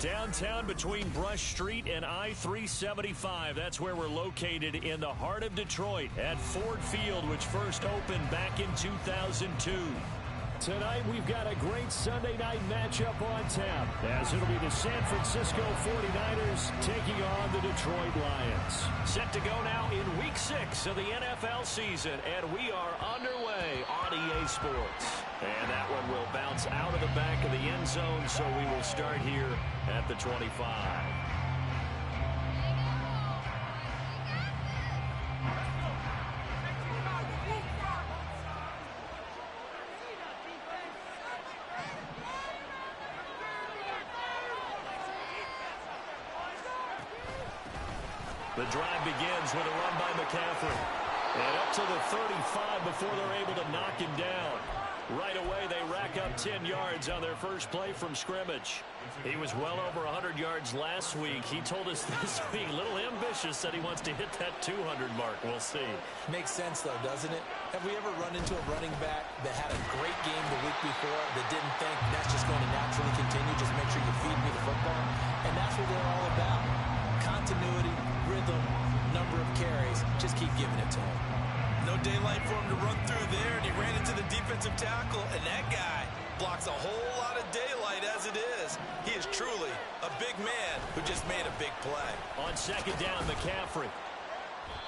Downtown between Brush Street and I-375. That's where we're located in the heart of Detroit at Ford Field, which first opened back in 2002. Tonight, we've got a great Sunday night matchup on tap, as it'll be the San Francisco 49ers taking on the Detroit Lions. Set to go now in Week 6 of the NFL season, and we are underway on EA Sports. And that one will bounce out of the back of the end zone, so we will start here at the 25. The drive begins with a run by McCaffrey. And up to the 35 before they're able to knock him down. Right away, they rack up 10 yards on their first play from scrimmage. He was well over 100 yards last week. He told us this week, a little ambitious, said he wants to hit that 200 mark. We'll see. Makes sense, though, doesn't it? Have we ever run into a running back that had a great game the week before that didn't think that's just going to naturally continue? Just make sure you feed me the football. And that's what we're all about. Continuity, rhythm, number of carries. Just keep giving it to him. No daylight for him to run through there, and he ran into the defensive tackle, and that guy blocks a whole lot of daylight as it is. He is truly a big man who just made a big play. On second down, McCaffrey.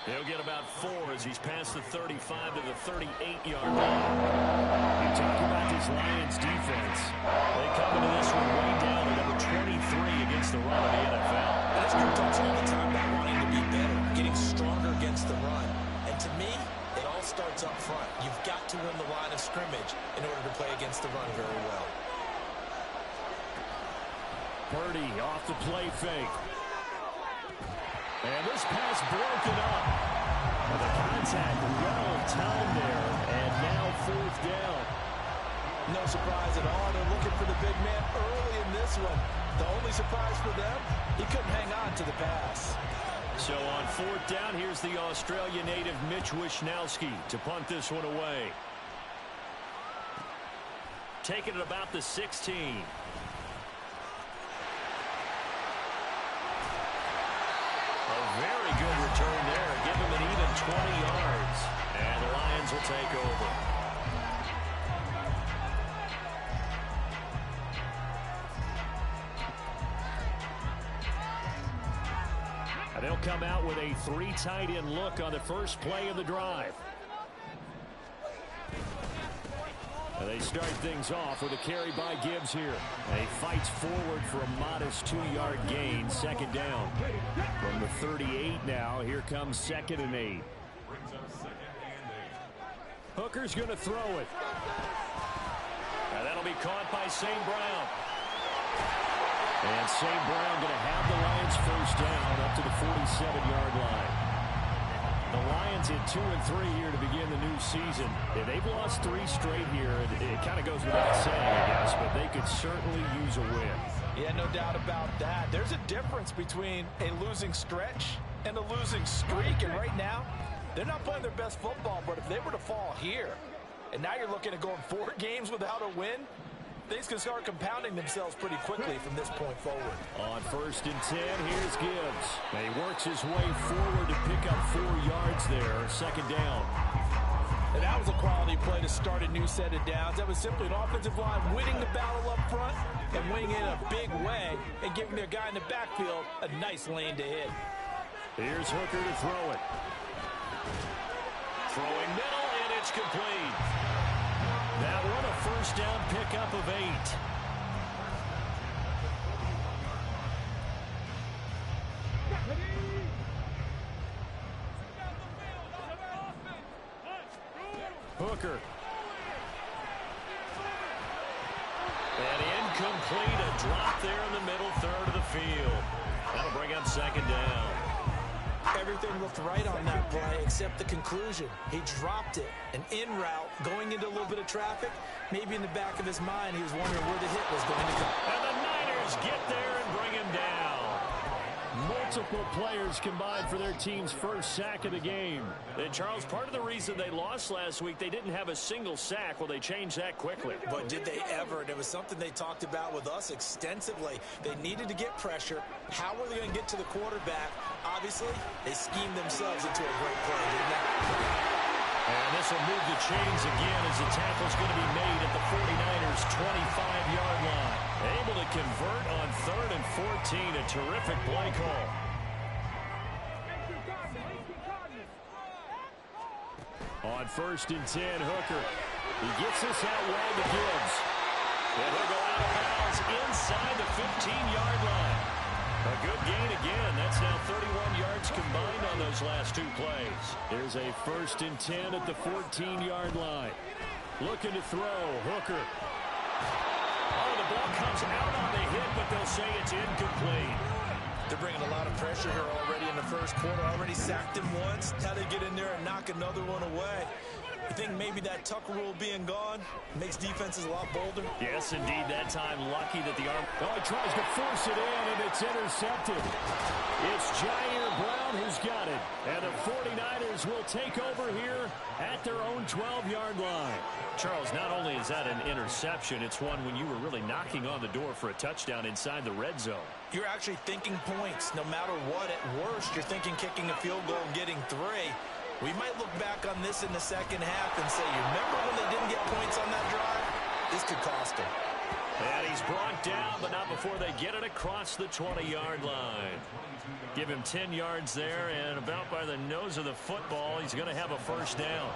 He'll get about 4 as he's past the 35 to the 38-yard line. You talk about this Lions defense. They come into this one way down to number 23 against the run of the NFL. And this group talks all the time about wanting to be better, getting stronger against the run. And to me, it all starts up front. You've got to win the line of scrimmage in order to play against the run very well. Purdy off the play fake. And this pass broken up. And the contact well timed there. And now fourth down. No surprise at all. They're looking for the big man early in this one. The only surprise for them, he couldn't hang on to the pass. So on fourth down, here's the Australia native Mitch Wishnowsky to punt this one away. Taking it about the 16. A very good return there. Give him an even 20 yards. And the Lions will take over. And they'll come out with a 3 tight end look on the first play of the drive. And they start things off with a carry by Gibbs here. And he fights forward for a modest 2-yard gain, second down. From the 38 now, here comes second and 8. Hooker's going to throw it. And that'll be caught by St. Brown. And St. Brown going to have the Lions first down up to the 47-yard line. The Lions at 2-3 here to begin the new season. Yeah, they've lost 3 straight here. It kind of goes without saying, I guess, but they could certainly use a win. Yeah, no doubt about that. There's a difference between a losing stretch and a losing streak. And right now, they're not playing their best football, but if they were to fall here, and now you're looking at going 4 games without a win, things can start compounding themselves pretty quickly from this point forward. On first and 10, here's Gibbs. He works his way forward to pick up 4 yards there, second down. And that was a quality play to start a new set of downs. That was simply an offensive line winning the battle up front and winning it in a big way and giving their guy in the backfield a nice lane to hit. Here's Hooker to throw it. Throwing middle, and it's complete. That one a first down pickup of 8. Hooker. And incomplete, a drop there in the middle third of the field. That'll bring up second down. Everything looked right on that play except the conclusion. He dropped it, an in route, going into a little bit of traffic. Maybe in the back of his mind, he was wondering where the hit was going to come. And the Niners get there and bring him down. Multiple players combined for their team's first sack of the game. And, Charles, part of the reason they lost last week, they didn't have a single sack. Well, they changed that quickly. But did they ever? And it was something they talked about with us extensively. They needed to get pressure. How were they going to get to the quarterback? Obviously, they schemed themselves into a great play, didn't they? And this will move the chains again as the tackle's going to be made at the 49ers' 25-yard line. Able to convert on 3rd and 14. A terrific play call. On 1st and 10, Hooker. He gets this out wide to Gibbs. And he'll go out of bounds inside the 15-yard line. A good gain again. That's now 31 yards combined on those last 2 plays. There's a 1st and 10 at the 14-yard line. Looking to throw. Hooker. Oh, the ball comes out on the hit, but they'll say it's incomplete. They're bringing a lot of pressure here already in the first quarter. Already sacked him once. Now they get in there and knock another one away. You think maybe that Tucker rule being gone makes defenses a lot bolder? Yes, indeed. That time, lucky that the arm... Oh, he tries to force it in, and it's intercepted. It's Jair Brown who's got it. And the 49ers will take over here at their own 12-yard line. Charles, not only is that an interception, it's one when you were really knocking on the door for a touchdown inside the red zone. You're actually thinking points. No matter what, at worst, you're thinking kicking a field goal and getting 3. We might look back on this in the second half and say, you remember when they didn't get points on that drive? This could cost them. And he's brought down, but not before they get it across the 20-yard line. Give him 10 yards there, and about by the nose of the football, he's going to have a first down.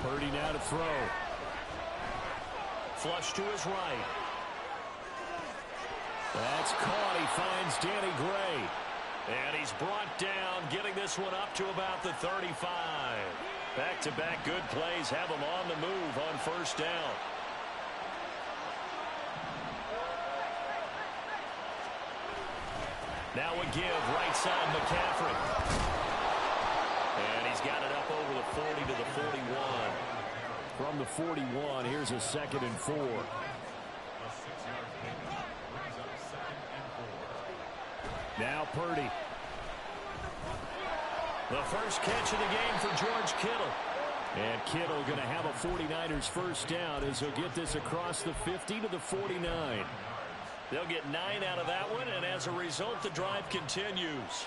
Purdy now to throw. Flush to his right. That's caught. He finds Danny Gray. And he's brought down, getting this one up to about the 35. Back-to-back good plays have him on the move on first down. Now a give, right side McCaffrey. And he's got it up over the 40 to the 41. From the 41, here's a 2nd and 4. Now Purdy. The first catch of the game for George Kittle. And Kittle going to have a 49ers first down as he'll get this across the 50 to the 49. They'll get 9 out of that one, and as a result, the drive continues.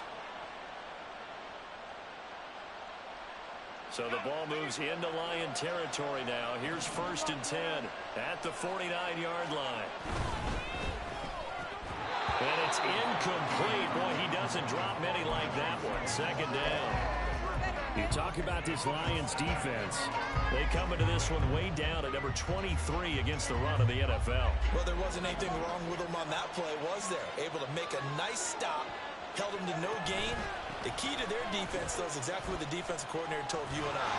So the ball moves into Lion territory now. Here's 1st and 10 at the 49-yard line. And it's incomplete. Boy, he doesn't drop many like that one. 2nd down. You talk about this Lions defense. They come into this one way down at number 23 against the run of the NFL. Well, there wasn't anything wrong with them on that play, was there? Able to make a nice stop, held them to no gain. The key to their defense, though, is exactly what the defensive coordinator told you and I.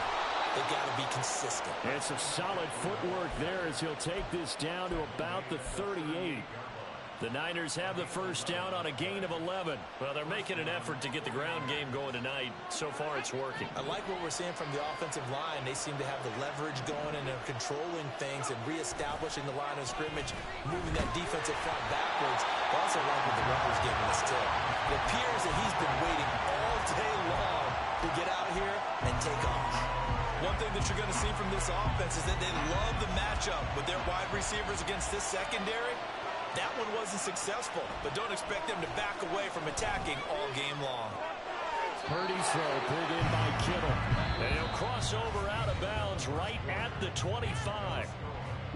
They got to be consistent. And some solid footwork there as he'll take this down to about the 38. The Niners have the first down on a gain of 11. Well, they're making an effort to get the ground game going tonight. So far, it's working. I like what we're seeing from the offensive line. They seem to have the leverage going, and they're controlling things and reestablishing the line of scrimmage, moving that defensive front backwards. I also like what the runner's giving us, too. It appears that he's been waiting all day long to get out here and take off. One thing that you're going to see from this offense is that they love the matchup with their wide receivers against this secondary. That one wasn't successful, but don't expect them to back away from attacking all game long. Purdy's throw pulled in by Kittle. And he'll cross over out of bounds right at the 25.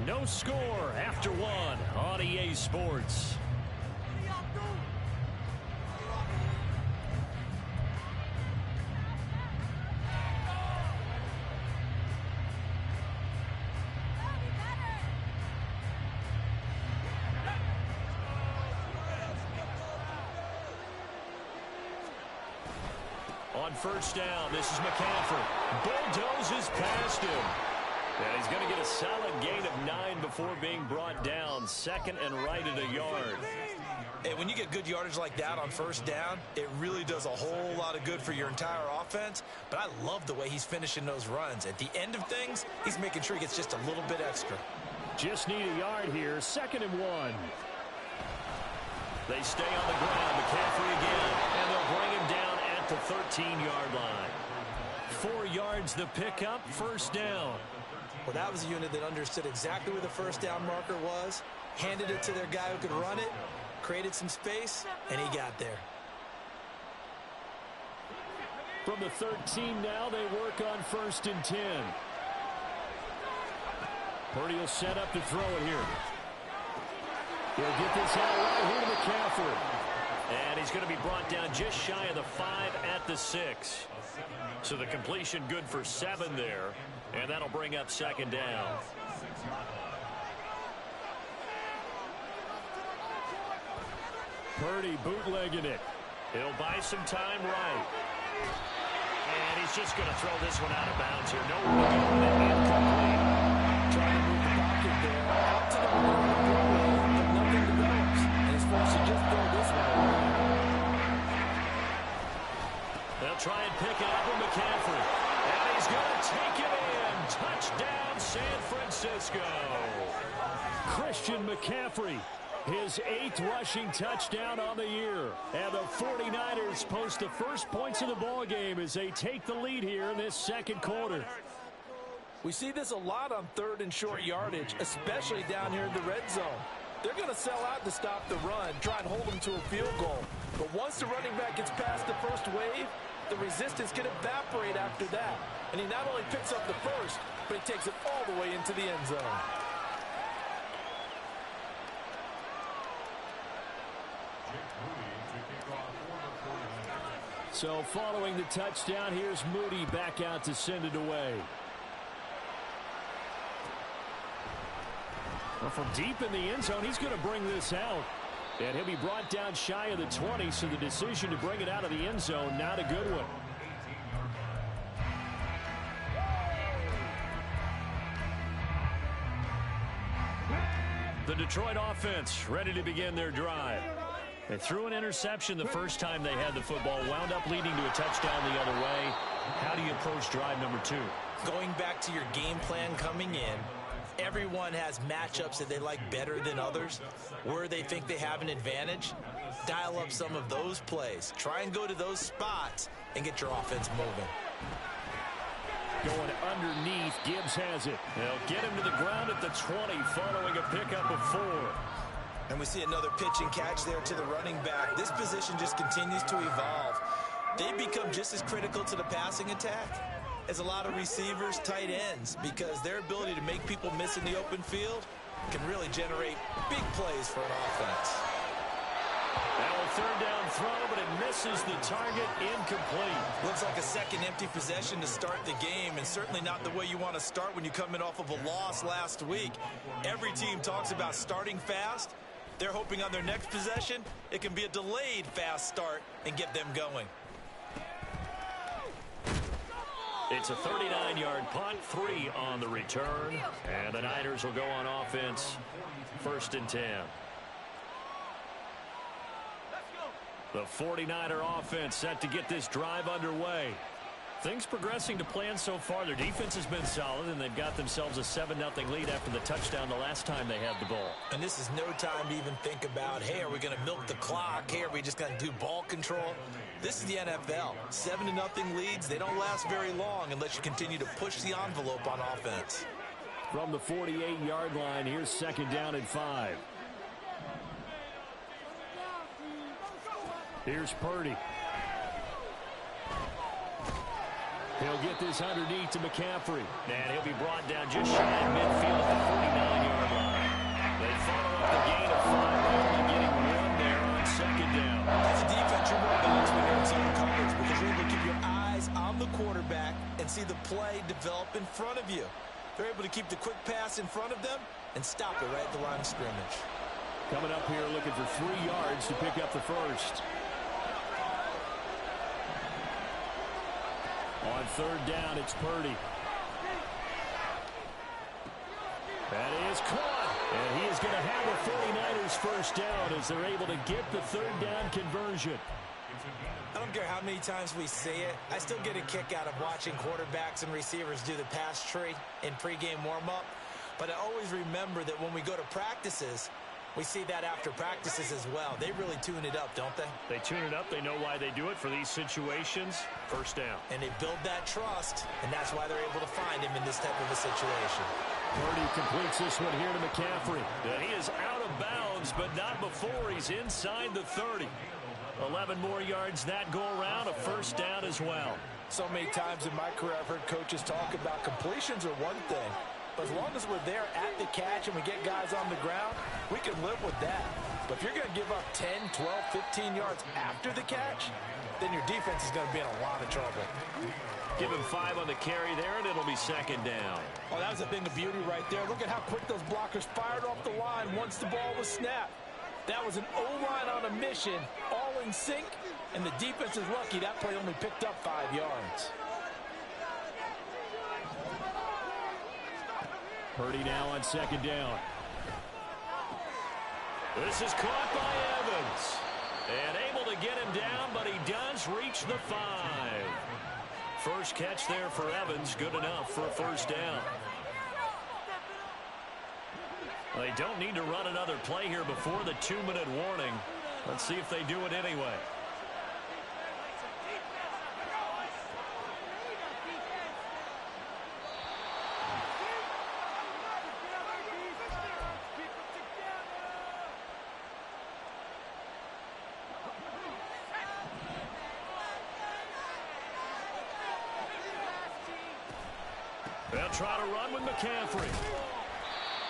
No score after 1 on EA Sports. On first down, this is McCaffrey. Bulldozes past him. And he's going to get a solid gain of 9 before being brought down. 2nd and right at a yard. Hey, when you get good yardage like that on first down, it really does a whole lot of good for your entire offense. But I love the way he's finishing those runs. At the end of things, he's making sure he gets just a little bit extra. Just need a yard here. 2nd and 1. They stay on the ground. McCaffrey again. And they'll bring him down at the 13-yard line. 4 yards the pickup. 1st down. Well, that was a unit that understood exactly where the 1st down marker was, handed it to their guy who could run it, created some space, and he got there. From the 13 now, they work on 1st and 10. Purdy will set up to throw it here. He'll get this out right here to McCaffrey. And he's going to be brought down just shy of the 5 at the 6. So the completion good for 7 there. And that'll bring up 2nd down. Purdy bootlegging it. He'll buy some time right. And he's just going to throw this one out of bounds here. Nowhere to go with it. Incomplete. Trying to move the pocket there. Out to the middle of the runway, but nothing develops. And he's forced to just throw this one away. They'll try and pick it up with McCaffrey. And he's going to take it in. Touchdown, San Francisco. Christian McCaffrey, his 8th rushing touchdown on the year. And the 49ers post the first points of the ballgame as they take the lead here in this 2nd quarter. We see this a lot on 3rd and short yardage, especially down here in the red zone. They're going to sell out to stop the run, try and hold them to a field goal. But once the running back gets past the first wave, the resistance can evaporate after that. And he not only picks up the first, but he takes it all the way into the end zone. So following the touchdown, here's Moody back out to send it away. Well, from deep in the end zone, he's going to bring this out. And he'll be brought down shy of the 20, so the decision to bring it out of the end zone, not a good one. The Detroit offense ready to begin their drive. They threw an interception the first time they had the football, wound up leading to a touchdown the other way. How do you approach drive number 2? Going back to your game plan coming in, everyone has matchups that they like better than others. Where they think they have an advantage, dial up some of those plays. Try and go to those spots and get your offense moving. Going underneath, Gibbs has it. They'll get him to the ground at the 20 following a pickup of 4. And we see another pitch and catch there to the running back. This position just continues to evolve. They become just as critical to the passing attack as a lot of receivers, tight ends, because their ability to make people miss in the open field can really generate big plays for an offense. Now a 3rd down throw, but it misses the target. Incomplete. Looks like a second empty possession to start the game, and certainly not the way you want to start when you come in off of a loss last week. Every team talks about starting fast. They're hoping on their next possession, it can be a delayed fast start and get them going. It's a 39-yard punt, 3 on the return. And the Niners will go on offense, 1st and 10. The 49er offense set to get this drive underway. Things progressing to plan so far. Their defense has been solid, and they've got themselves a 7-0 lead after the touchdown the last time they had the ball. And this is no time to even think about, hey, are we going to milk the clock? Hey, are we just going to do ball control? This is the NFL. 7-0 leads, they don't last very long unless you continue to push the envelope on offense. From the 48-yard line, here's 2nd down and 5. Here's Purdy. He'll get this underneath to McCaffrey. And he'll be brought down just shy of midfield at the 49-yard line. They follow up the gain of 5 by only getting 1 there on 2nd down. As a defense, you're more balanced when you're in zone coverage because you're able to keep your eyes on the quarterback and see the play develop in front of you. They're able to keep the quick pass in front of them and stop it right at the line of scrimmage. Coming up here looking for 3 yards to pick up the first. On 3rd down, it's Purdy. That is caught. And he is going to have the 49ers first down as they're able to get the 3rd down conversion. I don't care how many times we see it. I still get a kick out of watching quarterbacks and receivers do the pass tree in pregame warm-up. But I always remember that when we go to practices, we see that after practices as well. They really tune it up, don't they? They tune it up. They know why they do it for these situations. First down. And they build that trust, and that's why they're able to find him in this type of a situation. Purdy completes this one here to McCaffrey. And he is out of bounds, but not before he's inside the 30. 11 more yards that go around, a first down as well. So many times in my career I've heard coaches talk about completions are one thing. But as long as we're there at the catch and we get guys on the ground, we can live with that. But if you're going to give up 10, 12, 15 yards after the catch, then your defense is going to be in a lot of trouble. Give him 5 on the carry there, and it'll be second down. Oh, that was a thing of beauty right there. Look at how quick those blockers fired off the line once the ball was snapped. That was an O-line on a mission, all in sync, and the defense is lucky that play only picked up 5 yards. Purdy now on second down. This is caught by Evans. And able to get him down, but he does reach the 5. First catch there for Evans, good enough for a first down. They don't need to run another play here before the 2-minute warning. Let's see if they do it anyway. They'll try to run with McCaffrey.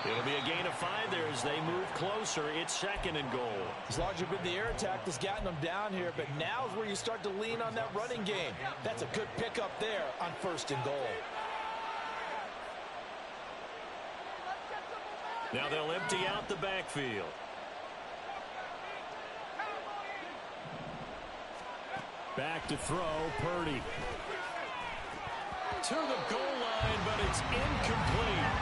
It'll be a gain of 5 there as they move closer. It's second and goal. As long as you've been the air attack that's gotten them down here, but now's where you start to lean on that running game. That's a good pickup there on first and goal. Now they'll empty out the backfield. Back to throw, Purdy. To the goal line, but it's incomplete.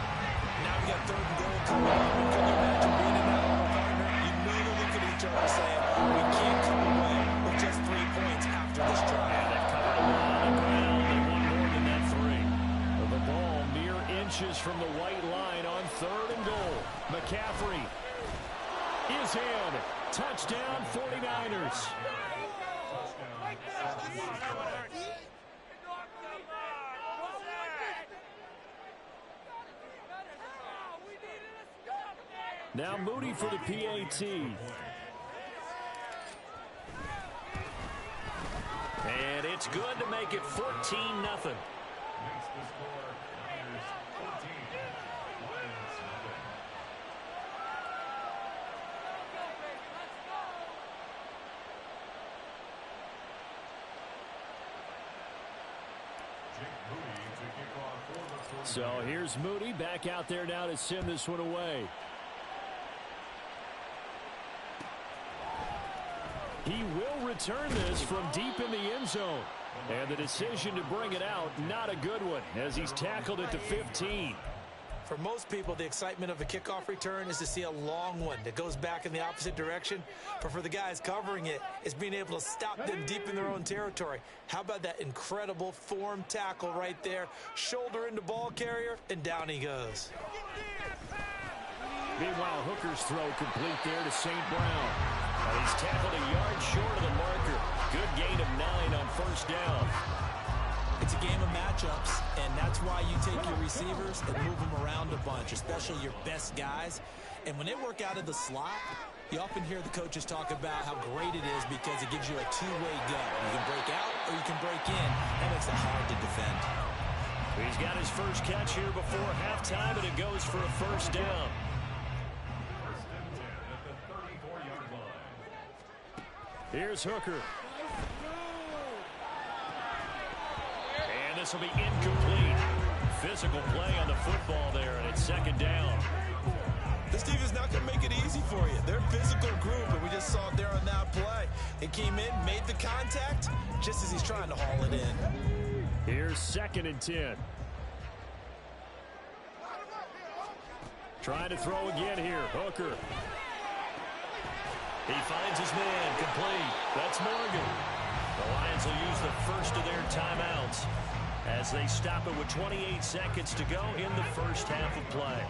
Now we got third and goal coming up. And can you imagine being in that partner? You know to look at each other saying, we can't come away with just 3 points after this drive. And they've covered a lot of ground. They want more than that 3. The ball mere inches from the white line on third and goal. McCaffrey is in. Touchdown, 49ers. Now Moody for the PAT. And it's good to make it 14-0. So here's Moody back out there now to send this one away. He will return this from deep in the end zone. And the decision to bring it out, not a good one, as he's tackled at the 15. For most people, the excitement of a kickoff return is to see a long one that goes back in the opposite direction. But for the guys covering it, it's being able to stop them deep in their own territory. How about that incredible form tackle right there? Shoulder into ball carrier, and down he goes. Meanwhile, Hooker's throw complete there to St. Brown. And he's tackled a yard short of the marker. Good gain of 9 on first down. It's a game of matchups, and that's why you take your receivers and move them around a bunch, especially your best guys. And when they work out of the slot, you often hear the coaches talk about how great it is because it gives you a two-way go. You can break out or you can break in. That makes it hard to defend. He's got his first catch here before halftime, and it goes for a first down. Here's Hooker. And this will be incomplete. Physical play on the football there, and it's second down. This team is not going to make it easy for you. They're a physical group, and we just saw it there on that play. It came in, made the contact, just as he's trying to haul it in. Here's second and 10. Trying to throw again here. Hooker. He finds his man, complete. That's Morgan. The Lions will use the first of their timeouts as they stop it with 28 seconds to go in the first half of play.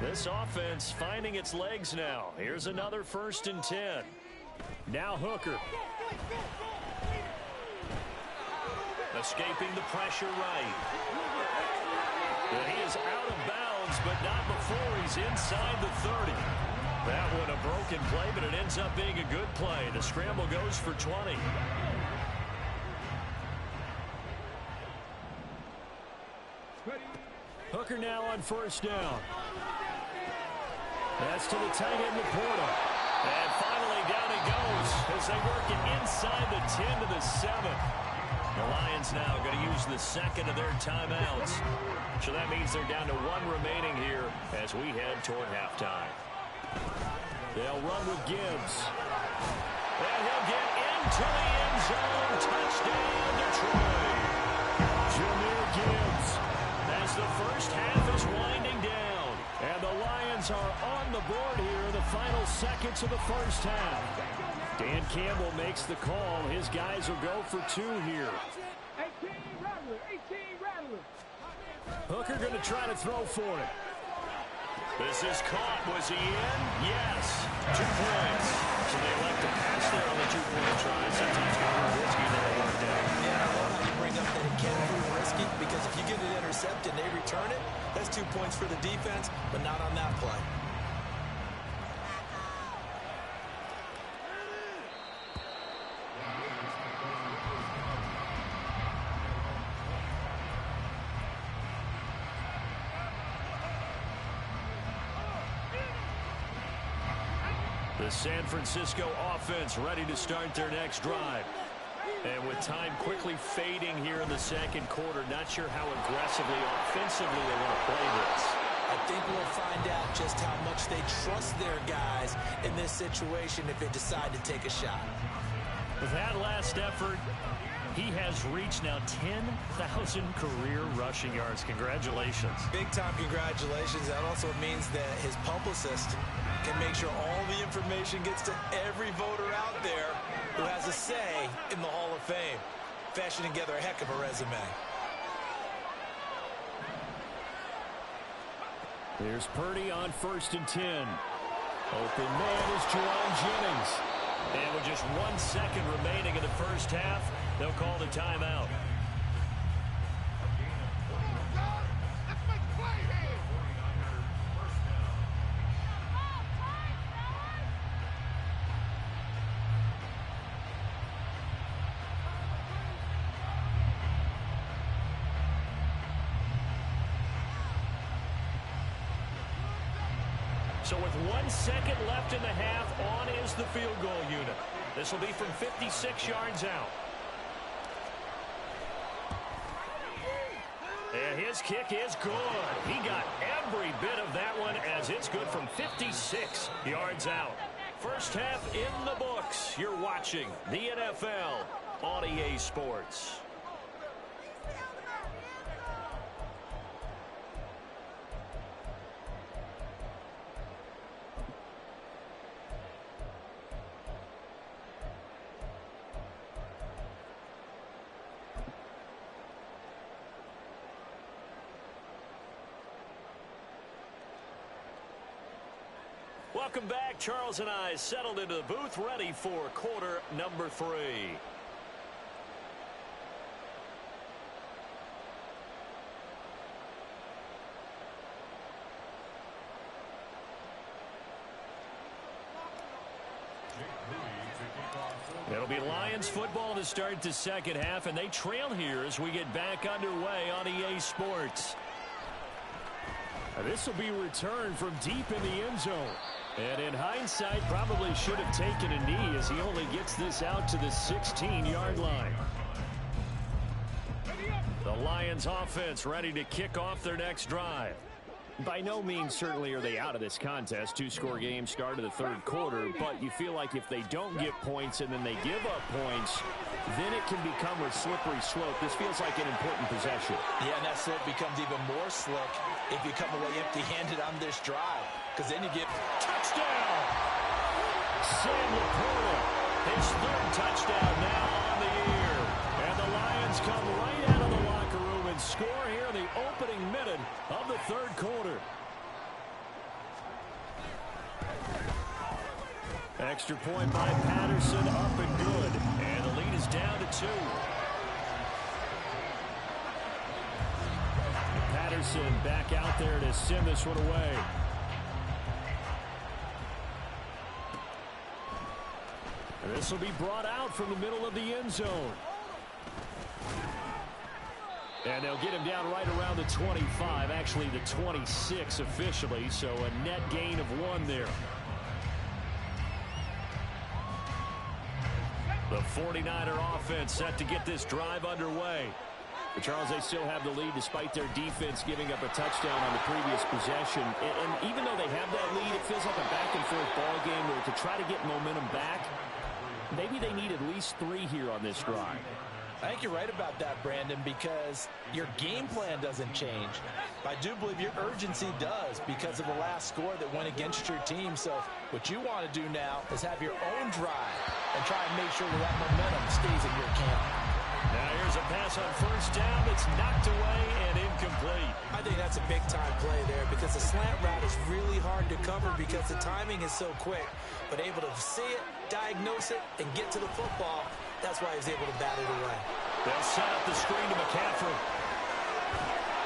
This offense finding its legs now. Here's another 1st and 10. Now Hooker. Escaping the pressure right. And he is out of bounds, but not before he's inside the 30. That one a broken play, but it ends up being a good play. The scramble goes for 20. Hooker now on 1st down. That's to the tight end, Laporta. And finally down he goes as they work it inside the 10 to the 7. The Lions now going to use the 2nd of their timeouts. So that means they're down to 1 remaining here as we head toward halftime. They'll run with Gibbs. And he'll get into the end zone. Touchdown, Detroit. Jahmyr Gibbs as the first half is winding down. And the Lions are on the board here in the final seconds of the first half. Dan Campbell makes the call. His guys will go for 2 here. 18 Rattler. Hooker going to try to throw for it. This is caught. Was he in? Yes. 2 points. So they elect to pass there on the 2-point try. Sometimes kind of risky that it worked out. Yeah, I love how you bring up that it can be risky because if you get it intercepted and they return it, that's 2 points for the defense, but not on that play. The San Francisco offense ready to start their next drive. And with time quickly fading here in the 2nd quarter, not sure how aggressively, offensively they want to play this. I think we'll find out just how much they trust their guys in this situation if they decide to take a shot. With that last effort, he has reached now 10,000 career rushing yards. Congratulations. Big-time congratulations. That also means that his publicist can make sure all the information gets to every voter out there who has a say in the Hall of Fame. Fashioning together a heck of a resume. Here's Purdy on 1st and 10. Open man is Jerron Jennings. And with just 1 second remaining in the first half, they'll call the timeout. So with 1 second left in the half, on is the field goal unit. This will be from 56 yards out. And his kick is good. He got every bit of that one as it's good from 56 yards out. First half in the books. You're watching the NFL on EA Sports. Welcome back. Charles and I settled into the booth, ready for quarter number 3. It'll be Lions football to start the second half, and they trail here as we get back underway on EA Sports. This will be returned from deep in the end zone. And in hindsight, probably should have taken a knee as he only gets this out to the 16-yard line. The Lions offense ready to kick off their next drive. By no means certainly are they out of this contest. 2-score game start of the 3rd quarter, but you feel like if they don't get points and then they give up points, then it can become a slippery slope. This feels like an important possession. Yeah, and that slope becomes even more slick if you come away empty-handed on this drive, because then you get touchdown. Sam Laporta, his 3rd touchdown now on the year. And the Lions come right out of the locker room and score here in the opening minute of the 3rd quarter. Extra point by Patterson, up and good. And the lead is down to 2. Patterson back out there to send this one away. And this will be brought out from the middle of the end zone. And they'll get him down right around the 25, actually the 26 officially, so a net gain of 1 there. The 49er offense set to get this drive underway. But Charles, they still have the lead despite their defense giving up a touchdown on the previous possession. And even though they have that lead, it feels like a back-and-forth ball game where to try to get momentum back, maybe they need at least 3 here on this drive. I think you're right about that, Brandon, because your game plan doesn't change. I do believe your urgency does because of the last score that went against your team. So what you want to do now is have your own drive and try and make sure that momentum stays in your camp. Now here's a pass on first down that's knocked away and incomplete. I think that's a big-time play there because the slant route is really hard to cover because the timing is so quick. But able to see it, diagnose it, and get to the football, that's why he's able to bat it away. They'll set up the screen to McCaffrey.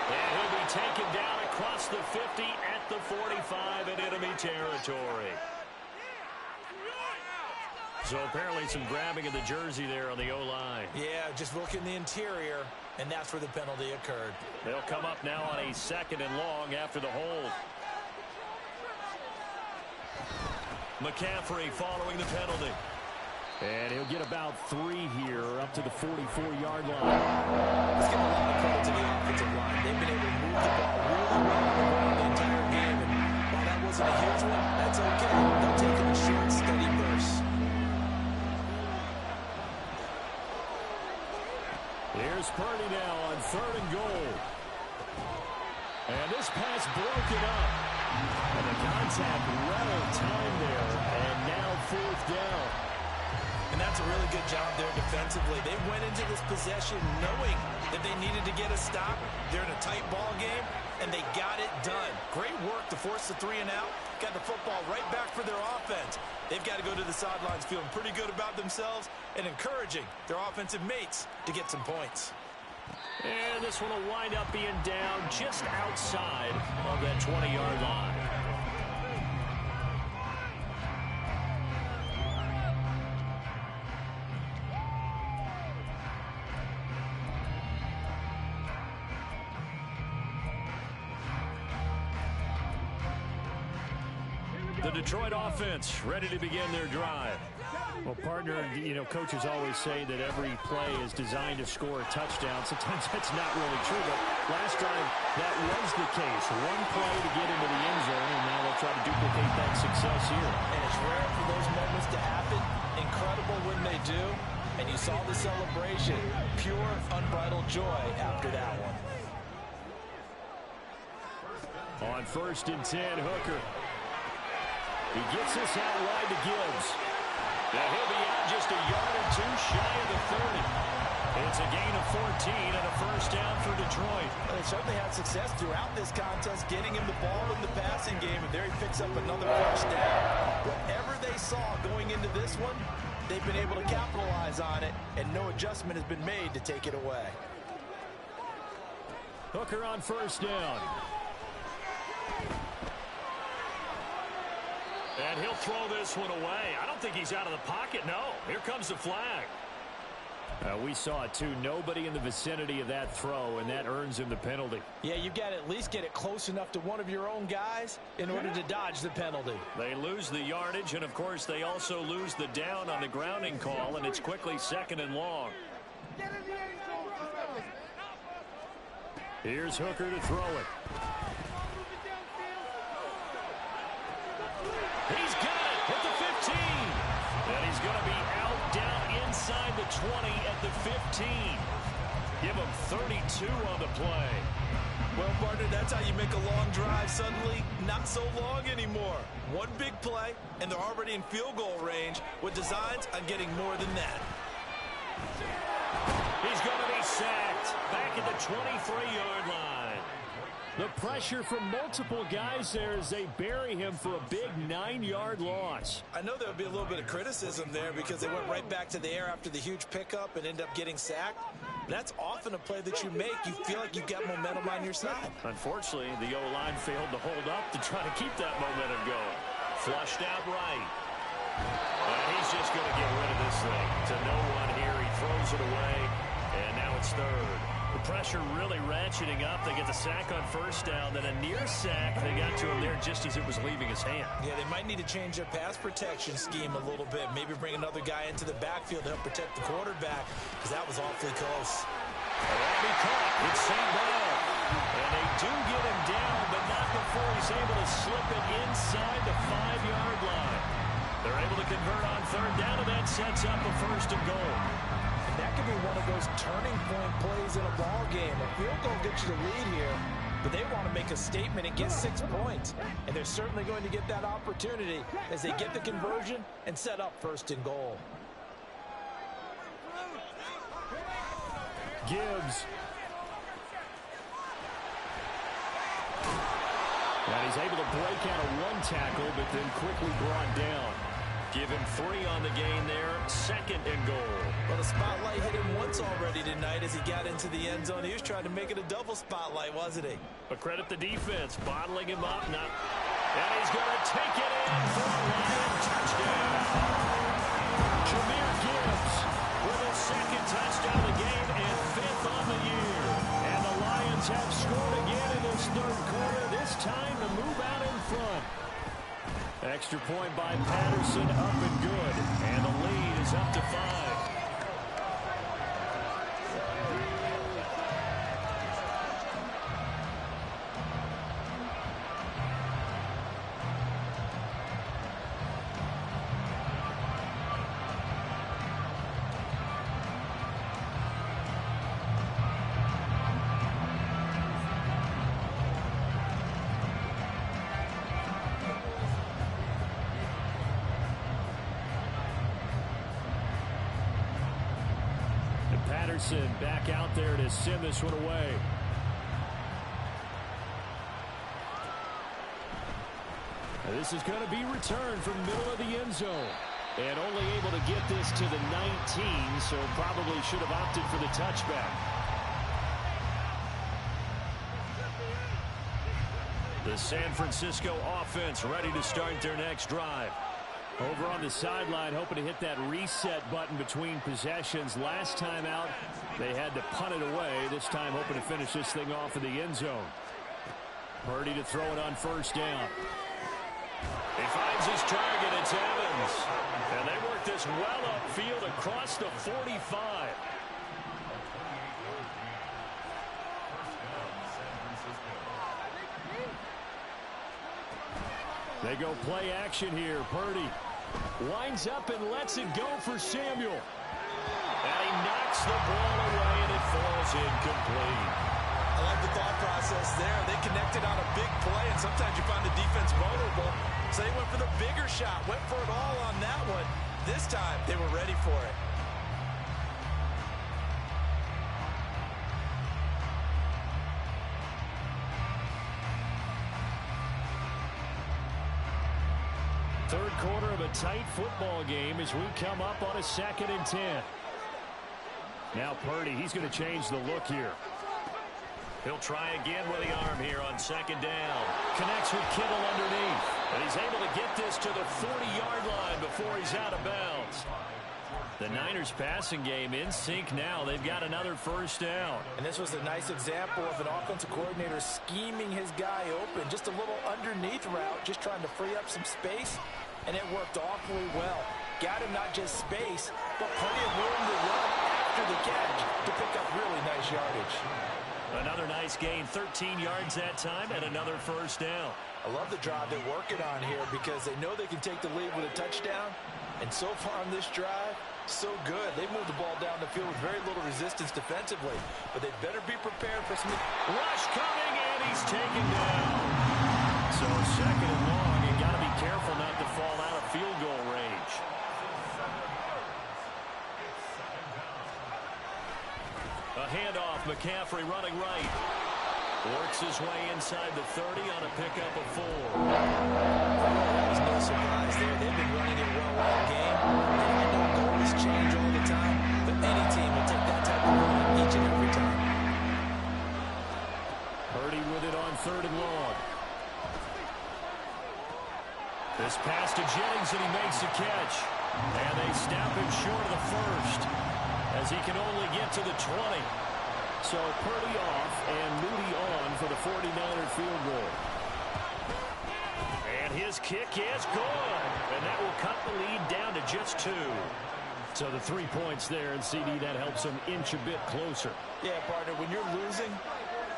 And he'll be taken down across the 50 at the 45 in enemy territory. So apparently some grabbing of the jersey there on the O-line. Yeah, just look in the interior, and that's where the penalty occurred. They'll come up now on a 2nd and long after the hold. McCaffrey following the penalty. And he'll get about 3 here up to the 44-yard line. Let's give a lot of credit to the offensive line. They've been able to move the ball really well the entire game. And while that wasn't a huge one, that's okay. They'll take it in short, steady bursts. Here's Purdy now on 3rd and goal. And this pass broken up. And the contact well timed there. And now 4th down. And that's a really good job there defensively. They went into this possession knowing that they needed to get a stop. They're in a tight ball game, and they got it done. Great work to force the 3 and out. Got the football right back for their offense. They've got to go to the sidelines feeling pretty good about themselves and encouraging their offensive mates to get some points. And this one will wind up being down just outside of that 20-yard line. The Detroit offense ready to begin their drive. Well, partner, coaches always say that every play is designed to score a touchdown. Sometimes that's not really true, but last drive that was the case. One play to get into the end zone, and now they'll try to duplicate that success here. And it's rare for those moments to happen. Incredible when they do. And you saw the celebration. Pure, unbridled joy after that one. On 1st and 10, Hooker. He gets this out wide to Gibbs. Now he'll be out just a yard or 2 shy of the 30. It's a gain of 14 and a 1st down for Detroit. They certainly had success throughout this contest, getting him the ball in the passing game, and there he picks up another 1st down. Whatever they saw going into this one, they've been able to capitalize on it, and no adjustment has been made to take it away. Hooker on 1st down. And he'll throw this one away. I don't think he's out of the pocket, no. Here comes the flag. We saw it, too. Nobody in the vicinity of that throw, and that earns him the penalty. Yeah, you've got to at least get it close enough to one of your own guys in order to dodge the penalty. They lose the yardage, and, of course, they also lose the down on the grounding call, and it's quickly 2nd and long. Here's Hooker to throw it. He's got it at the 15. And he's going to be out down inside the 20 at the 15. Give him 32 on the play. Well, partner, that's how you make a long drive suddenly not so long anymore. One big play, and they're already in field goal range with designs on getting more than that. He's going to be sacked back at the 23-yard line. The pressure from multiple guys there as they bury him for a big 9-yard loss. I know there would be a little bit of criticism there because they went right back to the air after the huge pickup and end up getting sacked. That's often a play that you make. You feel like you've got momentum on your side. Unfortunately, the O-line failed to hold up to try to keep that momentum going. Flushed out right. And he's just going to get rid of this thing. To no one here. He throws it away. And now it's third. The pressure really ratcheting up. They get the sack on first down. Then a near sack. They got to him there just as it was leaving his hand. Yeah, they might need to change their pass protection scheme a little bit. Maybe bring another guy into the backfield to help protect the quarterback because that was awfully close. That'll be caught. It's St. Bell. And they do get him down, but not before he's able to slip it inside the 5-yard line. They're able to convert on third down, and that sets up a first and goal. That could be one of those turning point plays in a ball game. A field goal gets you the lead here, but they want to make a statement and get 6 points. And they're certainly going to get that opportunity as they get the conversion and set up first and goal. Gibbs. And he's able to break out of one tackle, but then quickly brought down. Give him 3 on the gain there. Second and goal. Well, the spotlight hit him once already tonight as he got into the end zone. He was trying to make it a double spotlight, wasn't he? But credit the defense, bottling him up. And he's going to take it in for a Lion touchdown. Jahmyr Gibbs with his second touchdown of the game and 5th on the year. And the Lions have scored again in this third quarter, this time to move out in front. Extra point by Patterson, up and good. And the lead is up to 5. Patterson back out there to send this one away. This is going to be returned from middle of the end zone. And only able to get this to the 19, so probably should have opted for the touchback. The San Francisco offense ready to start their next drive. Over on the sideline, hoping to hit that reset button between possessions. Last time out, they had to punt it away. This time, hoping to finish this thing off in the end zone. Purdy to throw it on first down. He finds his target. It's Evans. And they work this well upfield across the 45. They go play action here. Purdy winds up and lets it go for Samuel. And he knocks the ball away, and it falls incomplete. I like the thought process there. They connected on a big play, and sometimes you find the defense vulnerable. So they went for the bigger shot, went for it all on that one. This time, they were ready for it. Third quarter of a tight football game as we come up on a 2nd and 10. Now Purdy, he's going to change the look here. He'll try again with the arm here on 2nd down. Connects with Kittle underneath. And he's able to get this to the 40-yard line before he's out of bounds. The Niners passing game in sync now. They've got another first down. And this was a nice example of an offensive coordinator scheming his guy open. Just a little underneath route, just trying to free up some space. And it worked awfully well. Got him not just space, but plenty of room to run after the catch to pick up really nice yardage. Another nice gain, 13 yards that time, and another first down. I love the drive they're working on here because they know they can take the lead with a touchdown. And so far on this drive, so good. They moved the ball down the field with very little resistance defensively. But they better be prepared for some... Rush coming, and he's taken down. So 2nd and long, you got to be careful not to fall out of field goal range. A handoff, McCaffrey running right. Works his way inside the 30 on a pickup of 4. That was no surprise there. They've been running it well all game. And I know goals change all the time, but any team will take that type of run each and every time. Purdy with it on 3rd and long. This pass to Jennings, and he makes the catch. And they snap him short of the first, as he can only get to the 20. So Purdy off and Moody on for the 49er field goal. And his kick is good. And that will cut the lead down to just 2. So the 3 points there, and CD, that helps him inch a bit closer. Yeah, partner, when you're losing,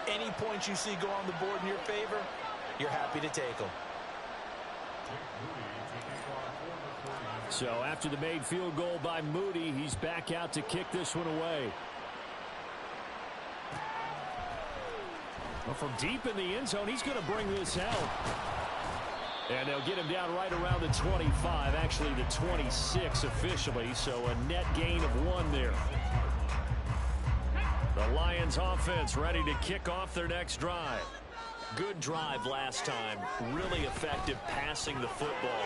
any points you see go on the board in your favor, you're happy to take them. So after the made field goal by Moody, he's back out to kick this one away. Well, from deep in the end zone, he's going to bring this out. And they'll get him down right around the 25, actually the 26 officially, so a net gain of 1 there. The Lions offense ready to kick off their next drive. Good drive last time. Really effective passing the football.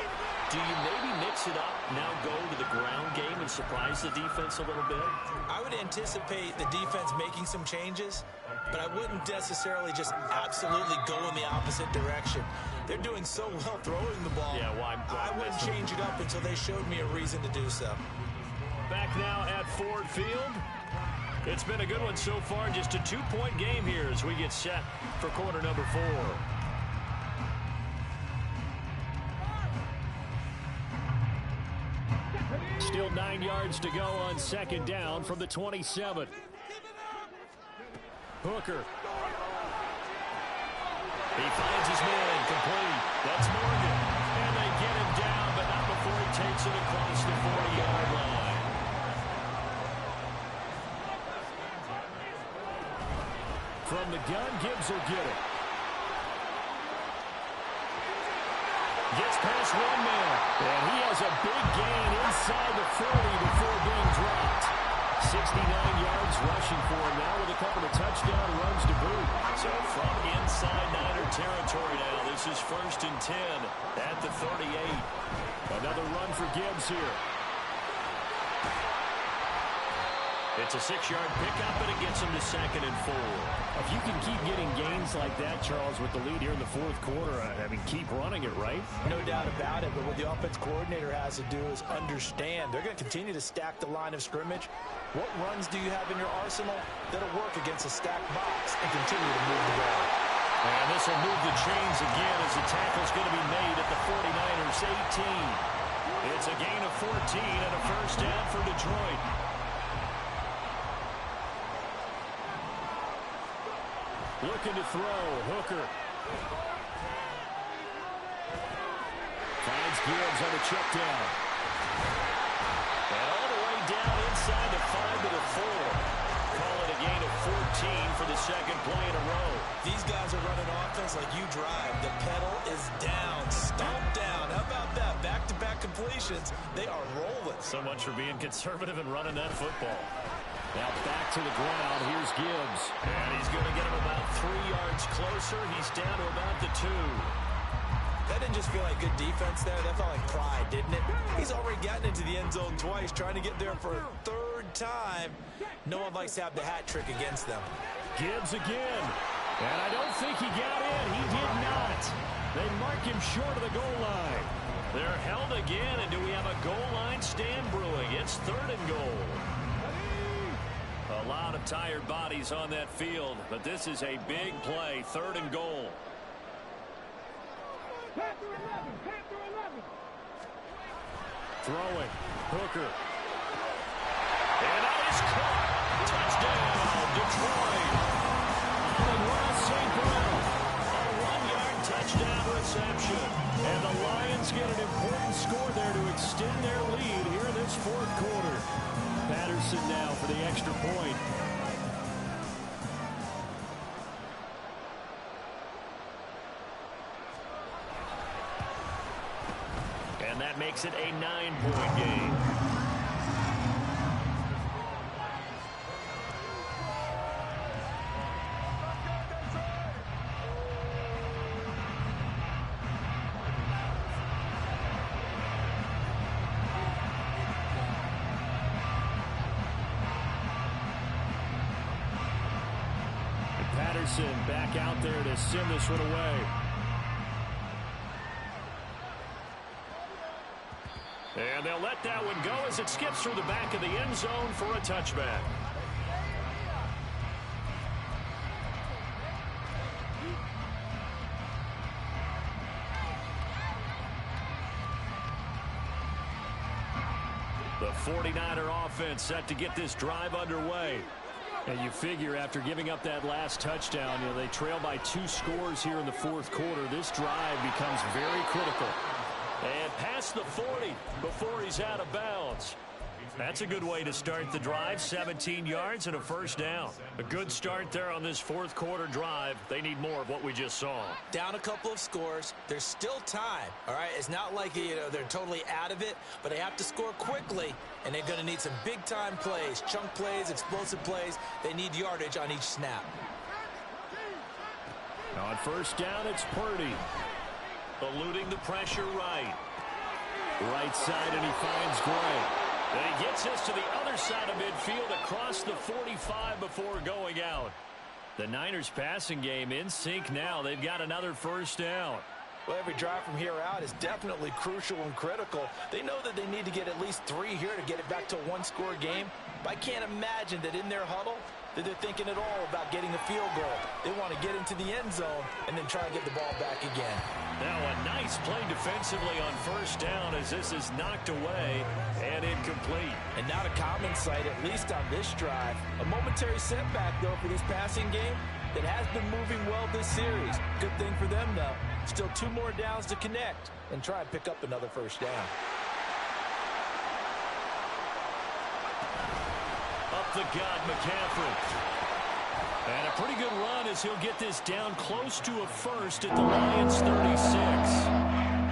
Do you maybe mix it up, now go to the ground game and surprise the defense a little bit? I would anticipate the defense making some changes, but I wouldn't necessarily just absolutely go in the opposite direction. They're doing so well throwing the ball. Yeah, why? I wouldn't change it up until they showed me a reason to do so. Back now at Ford Field. It's been a good one so far. Just a 2-point game here as we get set for quarter number 4. Still 9 yards to go on 2nd down from the 27. Hooker. He finds his man complete. That's Morgan. And they get him down, but not before he takes it across the 40-yard line. From the gun, Gibbs will get it. Gets past 1 man. And he has a big gain inside the 40 before being dropped. 69 yards rushing for him now with a couple of touchdown runs to boot. So from inside Niner territory now, this is 1st and 10 at the 38. Another run for Gibbs here. It's a 6-yard pickup, and it gets him to 2nd and 4. If you can keep getting gains like that, Charles, with the lead here in the 4th quarter, I mean, keep running it, right? No doubt about it, but what the offense coordinator has to do is understand. They're going to continue to stack the line of scrimmage. What runs do you have in your arsenal that'll work against a stacked box and continue to move the ball? And this will move the chains again as the tackle's going to be made at the 49ers 18. It's a gain of 14 and a 1st down for Detroit. Looking to throw. Hooker. Finds Gibbs on the check down. And all the way down inside the 5 to the 4. Call it a gain of 14 for the 2nd play in a row. These guys are running offense like you drive. The pedal is down, stomp down. How about that? Back-to-back completions. They are rolling. So much for being conservative and running that football. Now back to the ground. Here's Gibbs. And he's going to get him about 3 yards closer. He's down to about the 2. That didn't just feel like good defense there. That felt like pride, didn't it? He's already gotten into the end zone twice, trying to get there for a 3rd time. No one likes to have the hat trick against them. Gibbs again. And I don't think he got in. He did not. They mark him short of the goal line. They're held again, and do we have a goal line stand brewing? It's 3rd and goal. A lot of tired bodies on that field, but this is a big play. 3rd and goal. Throwing. Hooker. And that is caught. Touchdown, Detroit. And Ross St. Brown. A 1-yard touchdown reception. And the Lions get an important score there to extend their lead here in this 4th quarter. Patterson now for the extra point. And that makes it a 9-point game. Anderson back out there to send this one away. And they'll let that one go as it skips through the back of the end zone for a touchback. The 49er offense set to get this drive underway. And you figure after giving up that last touchdown, they trail by 2 scores here in the fourth quarter. This drive becomes very critical. And past the 40 before he's out of bounds. That's a good way to start the drive. 17 yards and a first down. A good start there on this fourth quarter drive. They need more of what we just saw. Down a couple of scores. There's still time. All right, it's not like they're totally out of it, but they have to score quickly, and they're going to need some big-time plays, chunk plays, explosive plays. They need yardage on each snap. On first down, it's Purdy. Eluding the pressure right. Right side, and he finds Gray. And he gets us to the other side of midfield across the 45 before going out. The Niners passing game in sync now. They've got another first down. Well, every drive from here out is definitely crucial and critical. They know that they need to get at least 3 here to get it back to a one-score game. But I can't imagine that in their huddle that they're thinking at all about getting a field goal. They want to get into the end zone and then try to get the ball back again. Now a nice play defensively on first down as this is knocked away and incomplete. And not a common sight, at least on this drive. A momentary setback, though, for this passing game that has been moving well this series. Good thing for them, though. Still 2 more downs to connect and try and pick up another first down. Up the gut, McCaffrey. And a pretty good run as he'll get this down close to a first at the Lions 36.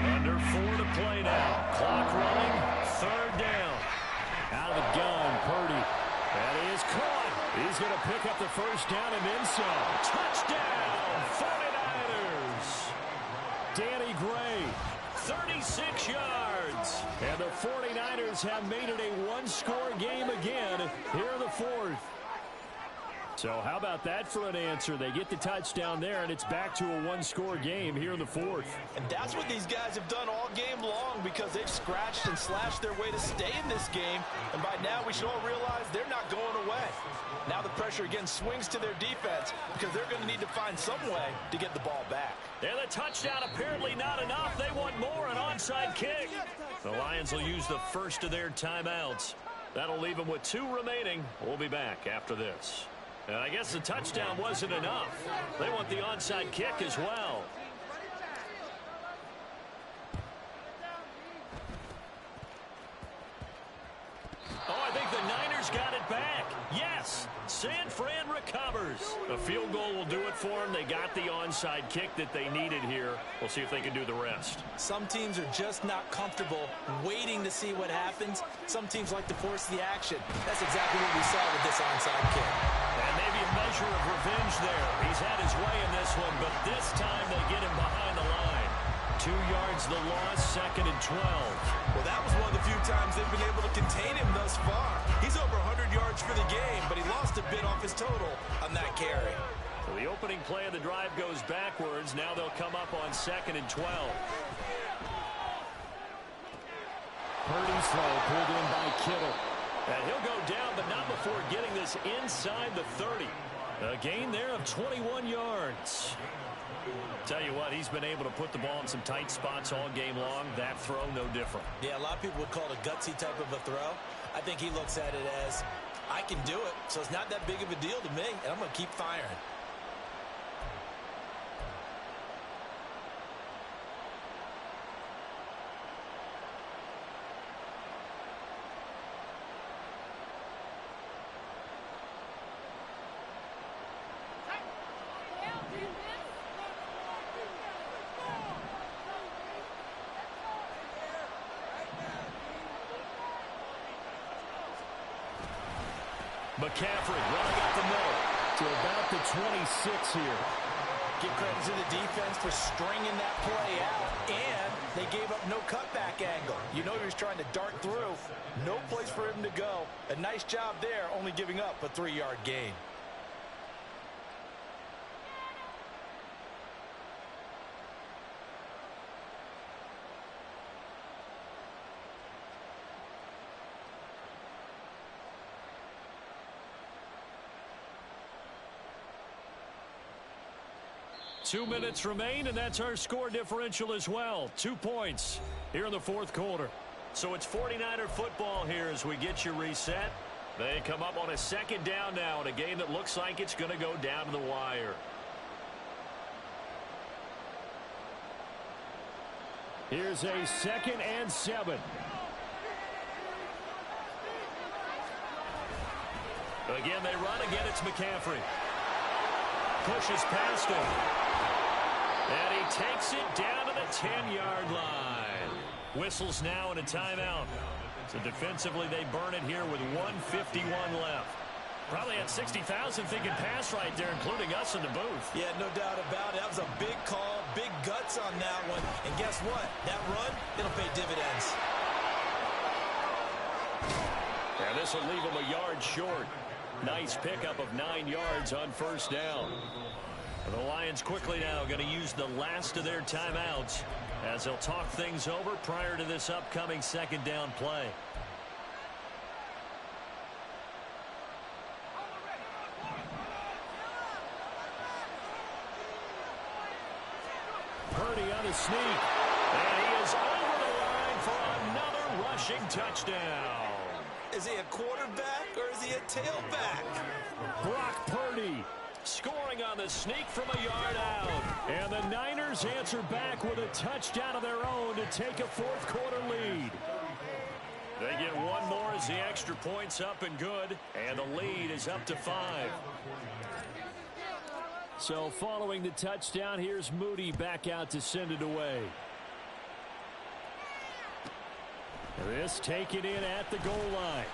Under 4 to play now. Clock running, third down. Out of the gun, Purdy. And he is caught. He's going to pick up the first down and then some. Touchdown, 49ers. Danny Gray, 36 yards. And the 49ers have made it a one-score game again here in the fourth. So how about that for an answer? They get the touchdown there, and it's back to a one-score game here in the fourth. And that's what these guys have done all game long because they've scratched and slashed their way to stay in this game. And by now, we should all realize they're not going away. Now the pressure again swings to their defense because they're going to need to find some way to get the ball back. And the touchdown apparently not enough. They want more, an onside kick. The Lions will use the first of their timeouts. That'll leave them with 2 remaining. We'll be back after this. And I guess the touchdown wasn't enough. They want the onside kick as well. Oh, I think the Niners got it back. Yes, San Fran recovers. A field goal will do it for them. They got the onside kick that they needed here. We'll see if they can do the rest. Some teams are just not comfortable waiting to see what happens. Some teams like to force the action. That's exactly what we saw with this onside kick. And maybe a measure of revenge there. He's had his way in this one, but this time they get him behind the line. 2 yards the loss, 2nd and 12. Well, that was one of the few times they've been able to contain him thus far. He's over 100 yards for the game, but he lost a bit off his total on that carry. So the opening play of the drive goes backwards. Now they'll come up on 2nd and 12. Purdy's throw pulled in by Kittle. And he'll go down, but not before getting this inside the 30. A gain there of 21 yards. Tell you what, he's been able to put the ball in some tight spots all game long. That throw, no different. Yeah, a lot of people would call it a gutsy type of a throw. I think he looks at it as, I can do it, so it's not that big of a deal to me, and I'm going to keep firing. McCaffrey running up the middle to about the 26 here. Give credit to the defense for stringing that play out, and they gave up no cutback angle. You know he was trying to dart through. No place for him to go. A nice job there, only giving up a 3-yard gain. 2 minutes remain, and that's our score differential as well. 2 points here in the fourth quarter. So it's 49er football here as we get you reset. They come up on a second down now in a game that looks like it's going to go down to the wire. Here's a 2nd and 7. Again, they run. Again, it's McCaffrey. Pushes past him. And he takes it down to the 10-yard line. Whistles now in a timeout. So defensively, they burn it here with 1:51 left. Probably had 60,000 thinking pass right there, including us in the booth. Yeah, no doubt about it. That was a big call, big guts on that one. And guess what? That run, it'll pay dividends. And this will leave him a yard short. Nice pickup of 9 yards on first down. The Lions quickly now going to use the last of their timeouts as they'll talk things over prior to this upcoming second down play. Purdy on the sneak. And he is over the line for another rushing touchdown. Is he a quarterback or is he a tailback? Brock Purdy scoring on the sneak from a yard out. And the Niners answer back with a touchdown of their own to take a fourth quarter lead. They get one more as the extra point's up and good. And the lead is up to 5. So following the touchdown, here's Moody back out to send it away. This taken in at the goal line.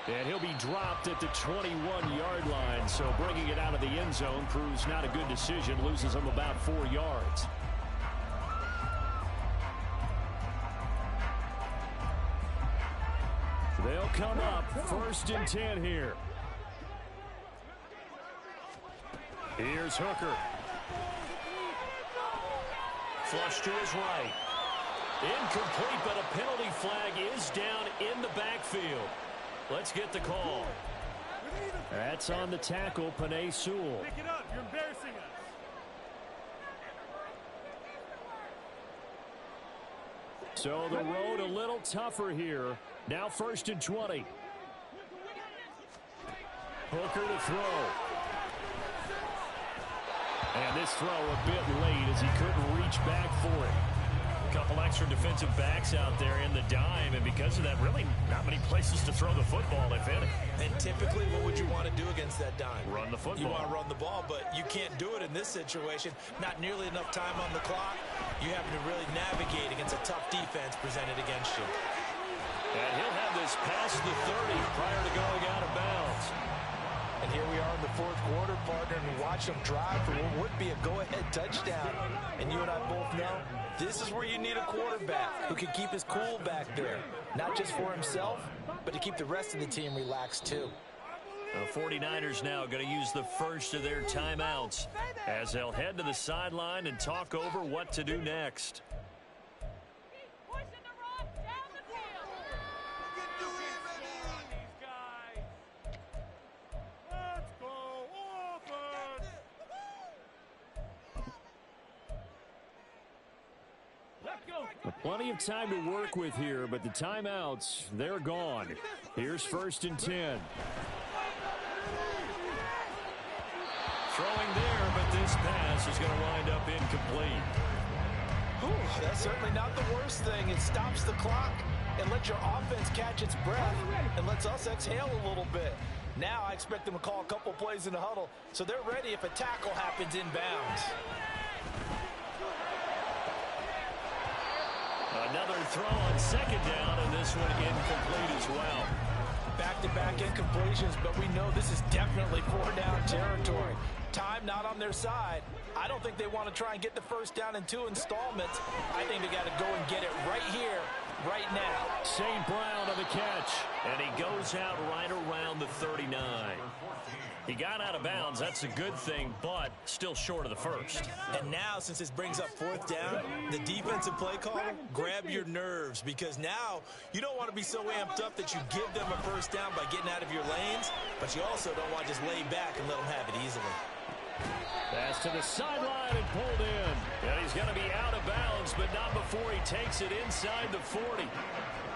And he'll be dropped at the 21-yard line. So bringing it out of the end zone proves not a good decision. Loses him about 4 yards. They'll come up 1st and 10 here. Here's Hooker. Flush to his right. Incomplete, but a penalty flag is down in the backfield. Let's get the call. That's on the tackle, Penei Sewell. Pick it up. You're embarrassing us. So the road a little tougher here. Now 1st and 20. Hooker to throw. And this throw a bit late as he couldn't reach back for it. A couple extra defensive backs out there in the dime, and because of that, really not many places to throw the football, if any. And typically, what would you want to do against that dime? Run the football. You want to run the ball, but you can't do it in this situation. Not nearly enough time on the clock. You have to really navigate against a tough defense presented against you. And he'll have this past the 30 prior to going out of bounds. And here we are in the fourth quarter, partner, and watch them drive for what would be a go-ahead touchdown. And you and I both know this is where you need a quarterback who can keep his cool back there. Not just for himself, but to keep the rest of the team relaxed too. The 49ers now going to use the first of their timeouts as they'll head to the sideline and talk over what to do next. Plenty of time to work with here, but the timeouts, they're gone. Here's 1st and 10. Throwing there, but this pass is going to wind up incomplete. Ooh, that's certainly not the worst thing. It stops the clock and lets your offense catch its breath and lets us exhale a little bit. Now I expect them to call a couple plays in the huddle so they're ready if a tackle happens inbounds. Another throw on second down, and this one incomplete as well. Back-to-back incompletions, but we know this is definitely 4-down territory. Time not on their side. I don't think they want to try and get the first down in 2 installments. I think they got to go and get it right here, right now. St. Brown on the catch, and he goes out right around the 39. He got out of bounds. That's a good thing, but still short of the first. And now, since this brings up 4th down, the defensive play caller, grab your nerves, because now you don't want to be so amped up that you give them a first down by getting out of your lanes, but you also don't want to just lay back and let them have it easily. Pass to the sideline and pulled in. And he's going to be out of bounds, but not before he takes it inside the 40.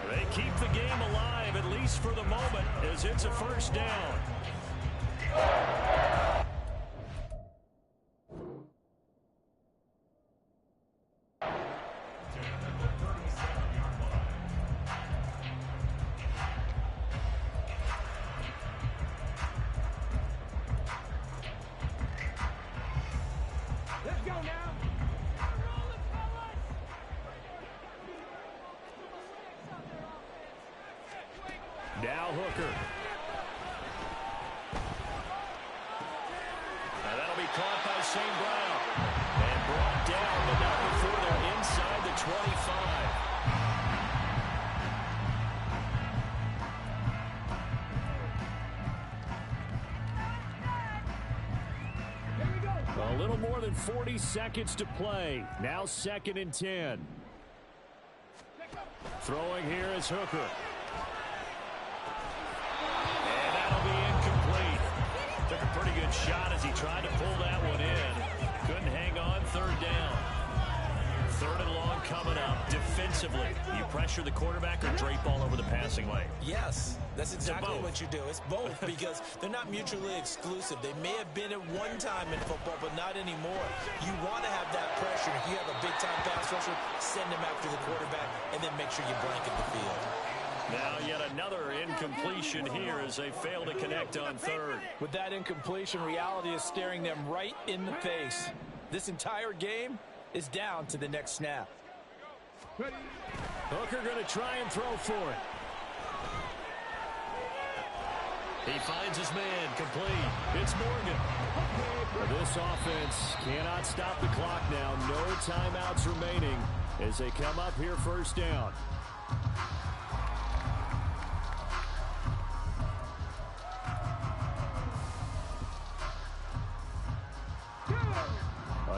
They keep the game alive, at least for the moment, as it's a first down. Let's go now. Now Hooker. Now that'll be caught by St. Brown. And brought down, but not before they're inside the 25. A little more than 40 seconds to play. Now 2nd and 10. Throwing here is Hooker. And that'll be incomplete. Took a pretty good shot as he tried to pull that one in. Couldn't hang on. 3rd down. 3rd and long coming up. Defensively, you pressure the quarterback or drape all over the passing lane? Yes, that's exactly both. what you do. It's both because they're not mutually exclusive. They may have been at one time in football, but not anymore. You want to have that pressure. If you have a big-time pass rusher, send him after the quarterback, and then make sure you blanket the field. Now yet another incompletion here as they fail to connect on 3rd. With that incompletion, reality is staring them right in the face. This entire game is down to the next snap. Hooker going to try and throw for it. He finds his man, complete. It's Morgan. This offense cannot stop the clock now. No timeouts remaining as they come up here 1st down.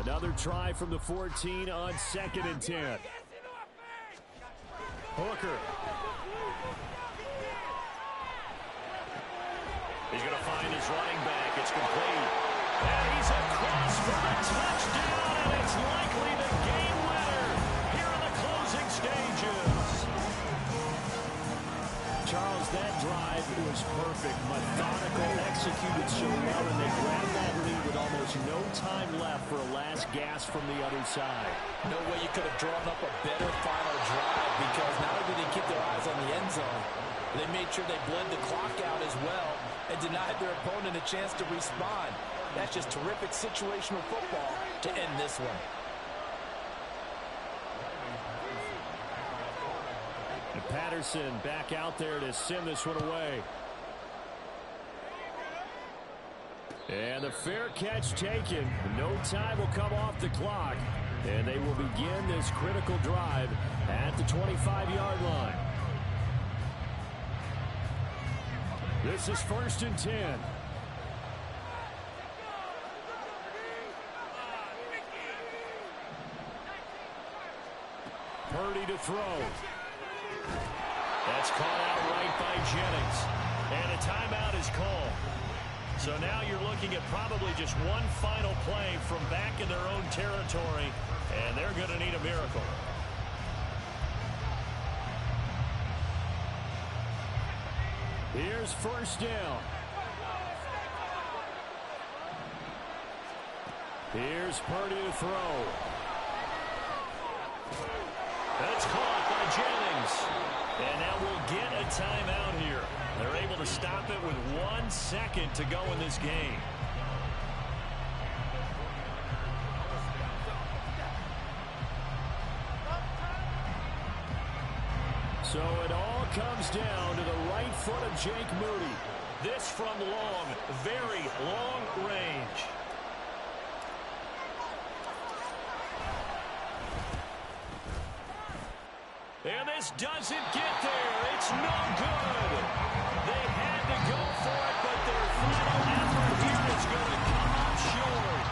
Another try from the 14 on 2nd and 10. Hooker. He's going to find his running back. It's complete. And he's across for the touchdown, and it's likely the game winner here in the closing stages. Charles, that drive was perfect. Methodical, executed so well, and they grabbed that lead with almost no time left for a last gasp from the other side. No way you could have drawn up a better final drive because not only did they keep their eyes on the end zone, they made sure they bled the clock out as well and denied their opponent a chance to respond. That's just terrific situational football to end this one. And Patterson back out there to send this one away. And the fair catch taken. No time will come off the clock. And they will begin this critical drive at the 25-yard line. This is 1st and 10. Purdy to throw. That's caught out right by Jennings. And a timeout is called. So now you're looking at probably just one final play from back in their own territory, and they're going to need a miracle. Here's 1st down. Here's Purdy to throw. That's caught by Jennings. And now we'll get a timeout here. They're able to stop it with 1 second to go in this game. So it all comes down to the right foot of Jake Moody. This from long, very long range. And this doesn't get there. It's no good. They had to go for it, but their final effort here is going to